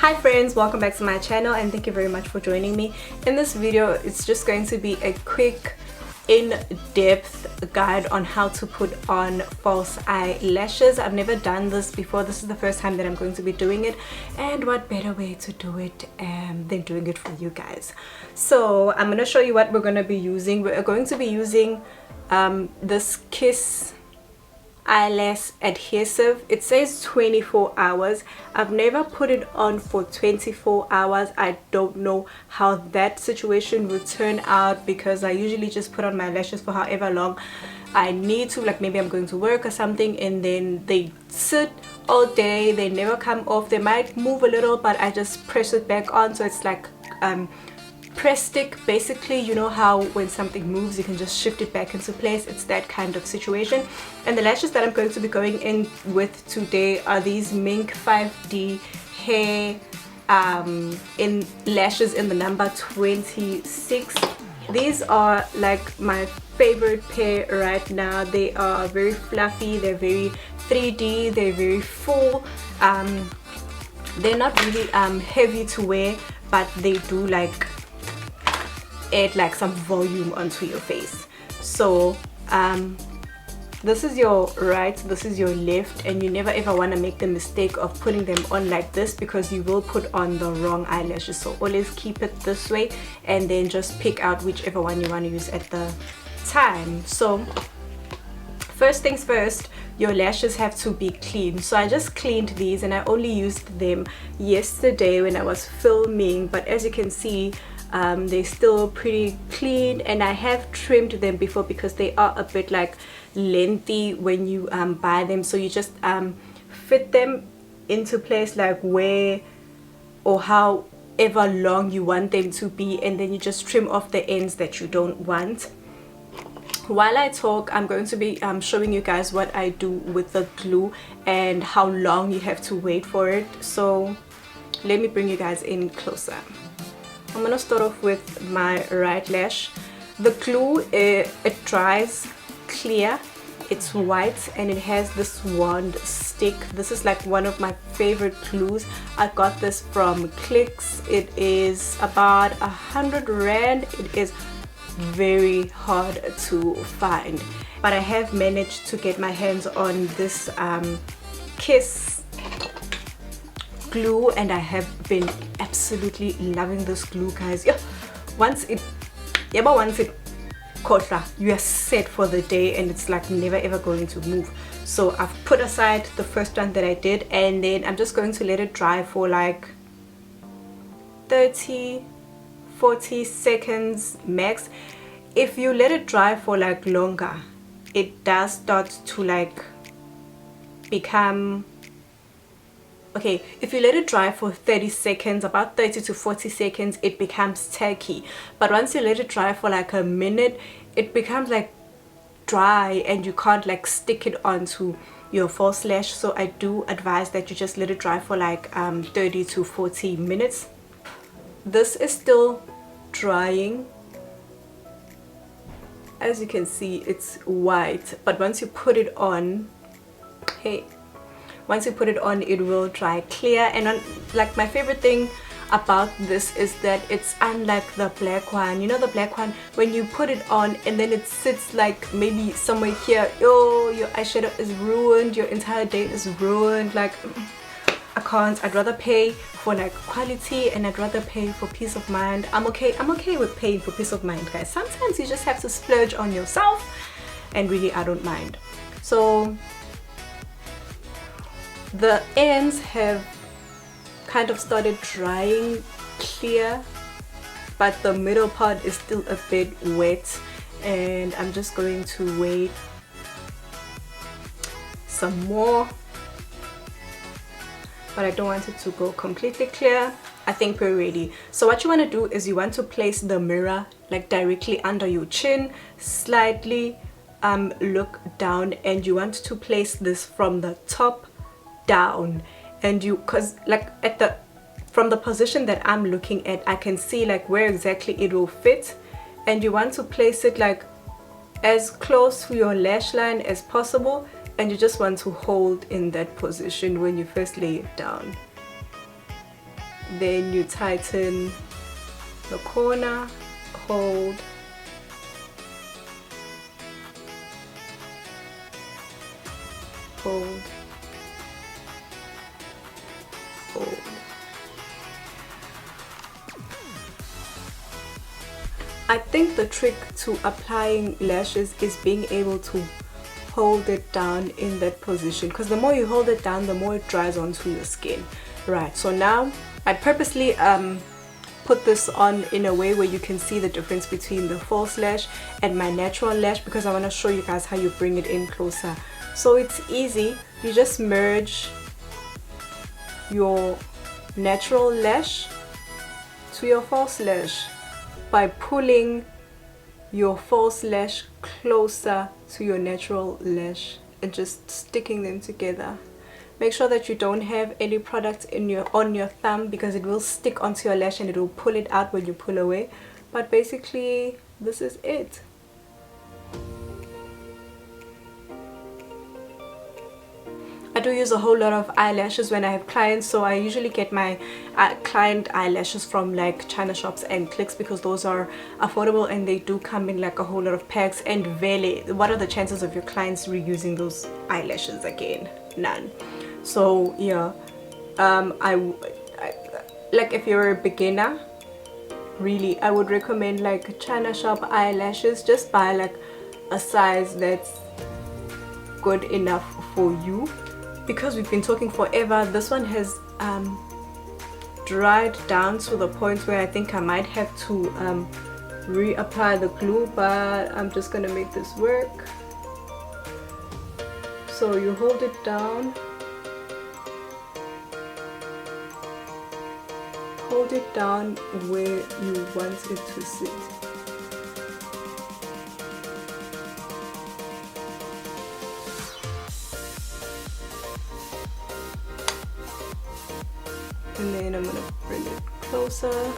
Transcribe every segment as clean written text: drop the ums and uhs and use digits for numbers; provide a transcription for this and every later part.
Hi friends, welcome back to my channel and thank you very much for joining me. In this video, it's just going to be a quick in-depth guide on how to put on false eyelashes. I've never done this before. This is the first time that I'm going to be doing it, and what better way to do it than doing it for you guys. So I'm going to show you what we're going to be using. We're going to be using this Kiss eyelash adhesive. It says 24 hours. I've never put it on for 24 hours. I don't know how that situation would turn out because I usually just put on my lashes for however long I need to, like maybe I'm going to work or something, and then they sit all day, they never come off. They might move a little, but I just press it back on, so it's like press stick basically. You know how when something moves you can just shift it back into place? It's that kind of situation. And the lashes that I'm going to be going in with today are these Mink 5D hair in lashes in the number 26. These are like my favorite pair right now. They are very fluffy, they're very 3D, they're very full. They're not really heavy to wear, but they do like add like some volume onto your face. So this is your right, this is your left, and you never ever want to make the mistake of putting them on like this because you will put on the wrong eyelashes. So always keep it this way and then just pick out whichever one you want to use at the time. So first things first, your lashes have to be clean. So I just cleaned these and I only used them yesterday when I was filming, but as you can see they're still pretty clean, and I have trimmed them before because they are a bit like lengthy when you buy them. So you just fit them into place like where or however long you want them to be, and then you just trim off the ends that you don't want. While I talk, I'm going to be showing you guys what I do with the glue and how long you have to wait for it. So let me bring you guys in closer. I'm gonna start off with my right lash. The glue, it dries clear, it's white, and it has this wand stick. This is like one of my favorite glues. I got this from Clicks. It is about 100 rand. It is very hard to find, but I have managed to get my hands on this Kiss glue, and I have been absolutely loving this glue, guys. Yeah, once it kotla, you are set for the day, and it's like never ever going to move. So I've put aside the first one that I did, and then I'm just going to let it dry for like 30-40 seconds max. If you let it dry for like longer, it does start to like become okay. If you let it dry for 30 seconds, about 30 to 40 seconds, it becomes tacky. But once you let it dry for like a minute, it becomes like dry and you can't like stick it onto your false lash. So I do advise that you just let it dry for like 30 to 40 minutes. This is still drying. As you can see, it's white, but once you put it on, once you put it on, it will dry clear. And like my favorite thing about this is that it's unlike the black one. You know, the black one, when you put it on and then it sits like maybe somewhere here, oh, your eyeshadow is ruined, your entire day is ruined. Like I can't. I'd rather pay for like quality, and I'd rather pay for peace of mind. I'm okay with paying for peace of mind, guys. Sometimes you just have to splurge on yourself, and really I don't mind. So the ends have kind of started drying clear, but the middle part is still a bit wet, and I'm just going to wait some more, but I don't want it to go completely clear. I think we're ready. So what you want to do is you want to place the mirror like directly under your chin, slightly look down, and you want to place this from the top down. And you, because like from the position that I'm looking at, I can see like where exactly it will fit, and you want to place it like as close to your lash line as possible, and you just want to hold in that position when you first lay it down. then you tighten the corner, hold, hold, hold. I think the trick to applying lashes is being able to hold it down in that position, because the more you hold it down, the more it dries onto your skin. Right, so now I purposely put this on in a way where you can see the difference between the false lash and my natural lash, because I want to show you guys how you bring it in closer. So it's easy. You just merge your natural lash to your false lash by pulling your false lash closer to your natural lash and just sticking them together. Make sure that you don't have any product on your thumb, because it will stick onto your lash and it will pull it out when you pull away. But basically this is it. I do use a whole lot of eyelashes when I have clients, so I usually get my client eyelashes from like China shops and clicks, because those are affordable and they do come in like a whole lot of packs. And really, what are the chances of your clients reusing those eyelashes again? None. So yeah, I like, if you're a beginner, really I would recommend like China shop eyelashes. Just buy like a size that's good enough for you. Because we've been talking forever, this one has dried down to the point where I think I might have to reapply the glue, but I'm just gonna make this work. So you hold it down, hold it down where you want it to sit. And then I'm gonna bring it closer.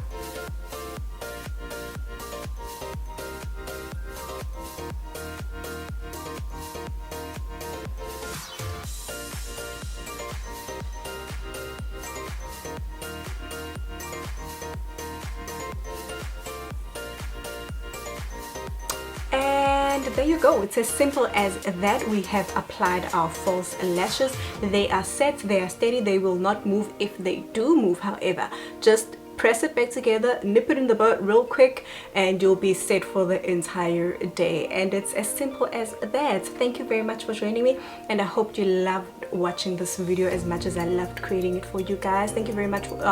And there you go. It's as simple as that. We have applied our false lashes. They are set, they are steady, they will not move. If they do move, however, just press it back together, nip it in the bud real quick, and you'll be set for the entire day. And it's as simple as that. Thank you very much for joining me, and I hope you loved watching this video as much as I loved creating it for you guys. Thank you very much for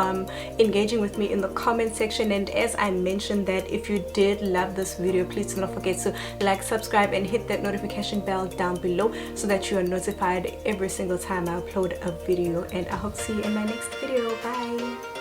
engaging with me in the comment section. And as I mentioned, that if you did love this video, please do not forget to like, subscribe, and hit that notification bell down below so that you are notified every single time I upload a video. And I hope to see you in my next video. Bye.